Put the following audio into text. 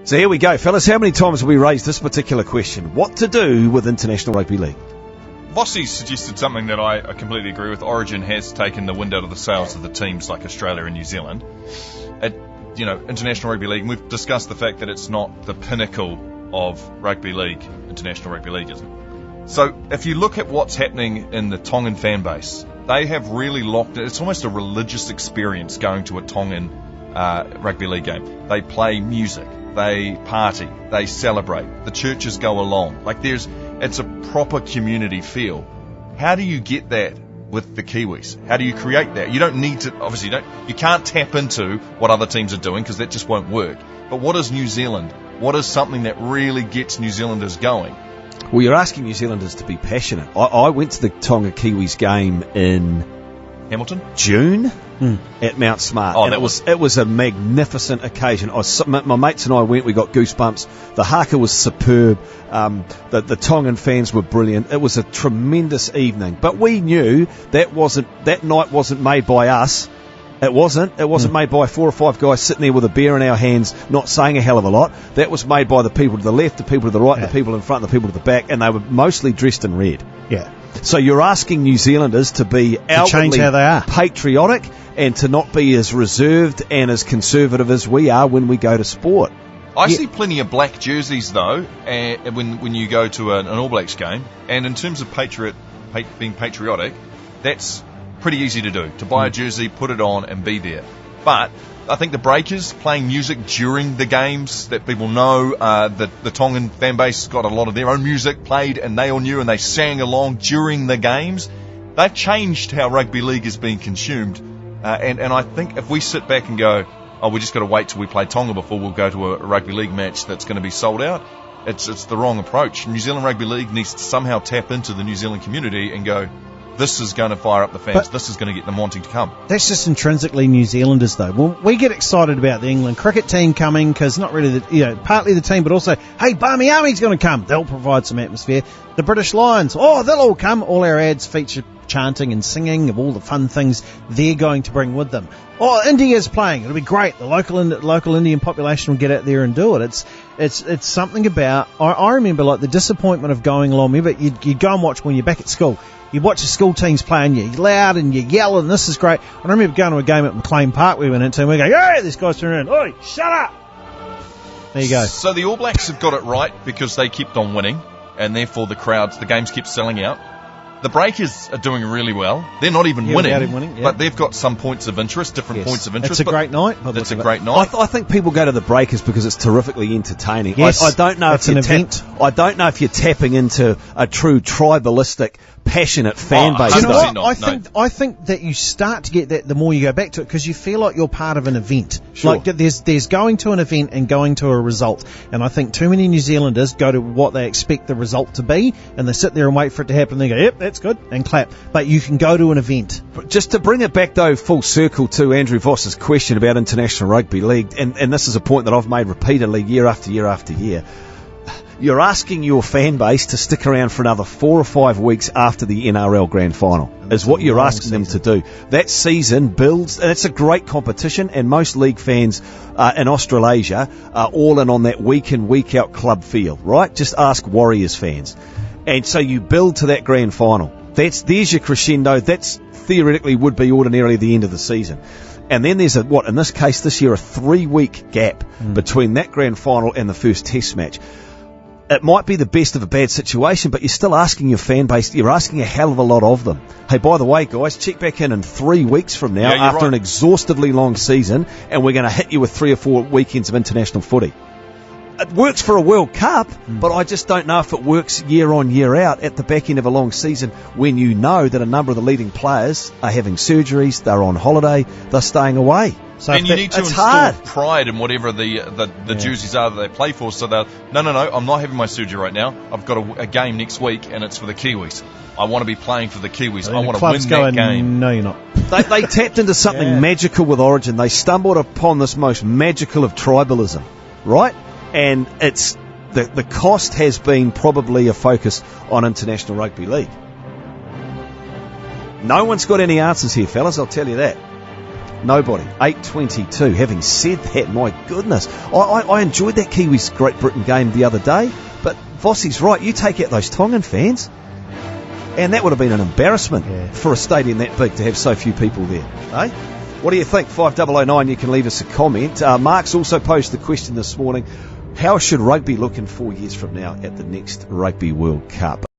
So here we go, fellas. How many times have we raised this particular question? What to do with International Rugby League? Vossi suggested something that I completely agree with. Origin has taken the wind out of the sails of the teams like Australia and New Zealand. International Rugby League, and we've discussed the fact that it's not the pinnacle of rugby league, International Rugby League isn't. So if you look at what's happening in the Tongan fan base, they have really locked it. It's almost a religious experience going to a Tongan rugby league game. They play music, they party, they celebrate, the churches go along. It's a proper community feel. How do you get that with the Kiwis? How do you create that? You don't need to, obviously you can't tap into what other teams are doing because that just won't work. But what is New Zealand? What is something that really gets New Zealanders going? Well, you're asking New Zealanders to be passionate. I went to the Tonga Kiwis game in Hamilton? June at Mount Smart. And it was a magnificent occasion. My mates and I went, we got goosebumps. The haka was superb. The Tongan fans were brilliant. It was a tremendous evening. But we knew that night wasn't made by us. It wasn't made by 4 or 5 guys sitting there with a beer in our hands, not saying a hell of a lot. That was made by the people to the left, the people to the right, the people in front, the people to the back, and they were mostly dressed in red. Yeah. So you're asking New Zealanders to be outwardly patriotic and to not be as reserved and as conservative as we are when we go to sport. I see plenty of black jerseys, though, when you go to an All Blacks game. And in terms of being patriotic, that's pretty easy to do. To buy a jersey, put it on, and be there. But I think the Breakers playing music during the games that people know, the Tongan fan base got a lot of their own music played, and they all knew, and they sang along during the games. They've changed how rugby league is being consumed. And I think if we sit back and go, we just got to wait till we play Tonga before we'll go to a rugby league match that's going to be sold out, it's the wrong approach. New Zealand Rugby League needs to somehow tap into the New Zealand community and go, this is going to fire up the fans. This is going to get them wanting to come. That's just intrinsically New Zealanders, though. Well, we get excited about the England cricket team coming because not really partly the team, but also, hey, Barmy Army's going to come. They'll provide some atmosphere. The British Lions, they'll all come. All our ads feature chanting and singing of all the fun things they're going to bring with them. India's playing. It'll be great. The local Indian population will get out there and do it. It's something about. I remember like the disappointment of going along. Remember, you'd go and watch when you're back at school. You watch the school teams playing, you're loud and you yell, and this is great. I remember going to a game at McLean Park we went into, and we go, hey, this guy's turning around, oi, shut up! There you go. So the All Blacks have got it right because they kept on winning, and therefore the games kept selling out. The Breakers are doing really well. They're not even winning, but they've got some points of interest, different points of interest. It's a great night. It's a great night. I think people go to the Breakers because it's terrifically entertaining. Yes, I don't know if event. I don't know if you're tapping into a true tribalistic, passionate fan base. You know what? I think that you start to get that the more you go back to it because you feel like you're part of an event. Sure. Like there's going to an event and going to a result. And I think too many New Zealanders go to what they expect the result to be and they sit there and wait for it to happen and they go, yep, that's good, and clap. But you can go to an event. Just to bring it back, though, full circle to Andrew Voss's question about International Rugby League, and this is a point that I've made repeatedly year after year after year. You're asking your fan base to stick around for another 4 or 5 weeks after the NRL Grand Final, is what you're asking them to do. That season builds, and it's a great competition, and most league fans in Australasia are all in on that week in, week out club feel, right? Just ask Warriors fans. And so you build to that Grand Final. There's your crescendo. That's theoretically would be ordinarily the end of the season. And then there's in this case this year, a 3-week gap between that Grand Final and the first Test match. It might be the best of a bad situation, but you're still asking your fan base, you're asking a hell of a lot of them. Hey, by the way, guys, check back in 3 weeks from now after an exhaustively long season, and we're going to hit you with 3 or 4 weekends of international footy. It works for a World Cup, but I just don't know if it works year on, year out at the back end of a long season when you know that a number of the leading players are having surgeries, they're on holiday, they're staying away. So and you need to instill pride in whatever the jerseys are that they play for. So they're, no, I'm not having my surgery right now. I've got a game next week, and it's for the Kiwis. I want to be playing for the Kiwis. I want to win that game. No, you're not. They tapped into something magical with Origin. They stumbled upon this most magical of tribalism, right? And it's the cost has been probably a focus on International Rugby League. No one's got any answers here, fellas, I'll tell you that. Nobody. 8:22. Having said that, my goodness, I enjoyed that Kiwis Great Britain game the other day, but Vossi's right. You take out those Tongan fans, and that would have been an embarrassment for a stadium that big to have so few people there. Eh? What do you think? 5009, you can leave us a comment. Mark's also posed the question this morning, how should rugby look in 4 years from now at the next Rugby World Cup?